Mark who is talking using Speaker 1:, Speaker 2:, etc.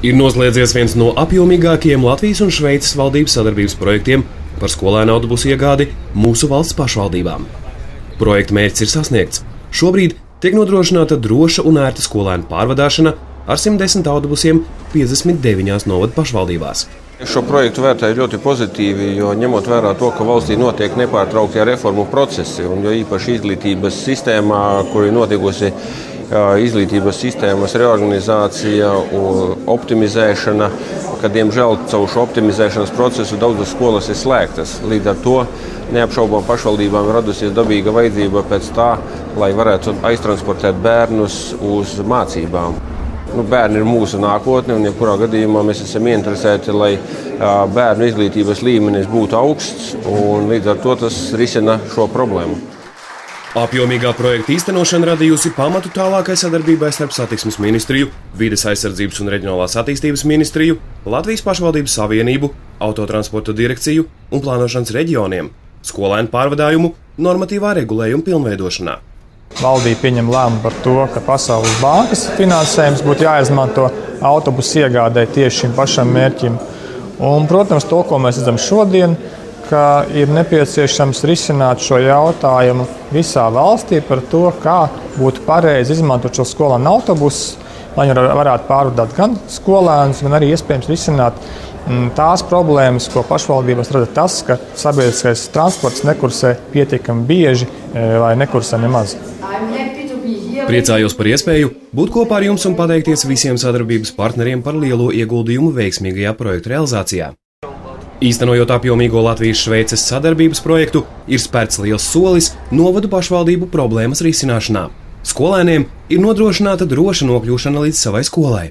Speaker 1: Ir noslēdzies viens no apjomīgākajiem Latvijas un Šveices valdības sadarbības projektiem par skolēnu autobusu iegādi mūsu valsts pašvaldībām. Projekta mērķis ir sasniegts. Šobrīd tiek nodrošināta droša un ērta skolēnu pārvadāšana ar 110 autobusiem 59 novadu pašvaldībās.
Speaker 2: Šo projektu vērtēju ļoti pozitīvi, jo ņemot vērā to, ka valstī notiek nepārtrauktie reformu procesi, un jo īpaši izglītības sistēmā, kur ir notikusi izglītības sistēmas reorganizācija un optimizēšana, ka, diemžēl, caur šo optimizēšanas procesu daudzas skolas ir slēgtas. Līdz ar to neapšaubām pašvaldībām radusies dabīga vajadzība pēc tā, lai varētu aiztransportēt bērnus uz mācībām. Bērni ir mūsu nākotne, un jebkurā gadījumā mēs esam ieinteresēti, lai bērnu izglītības līmenis būtu augsts, un līdz ar to tas risina šo problēmu.
Speaker 1: Apjomīgā projekta īstenošana radījusi pamatu tālākai sadarbībai starp Satiksmes ministriju, Vides aizsardzības un reģionālās attīstības ministriju, Latvijas pašvaldības savienību, Autotransporta direkciju un plānošanas reģioniem, skolēnu pārvadājumu normatīvā regulējuma pilnveidošanā.
Speaker 3: Valdība pieņem lēmumu par to, ka Pasaules bankas finansējums būtu jāizmanto autobusu iegādē tieši šim pašam mērķim. Un, protams, to, ko mēs redzam šodien, ka ir nepieciešams risināt šo jautājumu visā valstī par to, kā būtu pareizi izmantot šo skolēnu autobusus, lai viņi varētu pārvadāt gan skolēnus, gan arī iespējams risināt tās problēmas, ko pašvaldībās rada tas, ka sabiedriskais transports nekursē pietiekami bieži vai nekursē nemaz.
Speaker 1: Priecājos par iespēju būt kopā ar jums un pateikties visiem sadarbības partneriem par lielo ieguldījumu veiksmīgajā projekta realizācijā. Īstenojot apjomīgo Latvijas-Šveices sadarbības projektu, ir spērts liels solis novadu pašvaldību problēmas risināšanā. Skolēniem ir nodrošināta droša nokļūšana līdz savai skolai.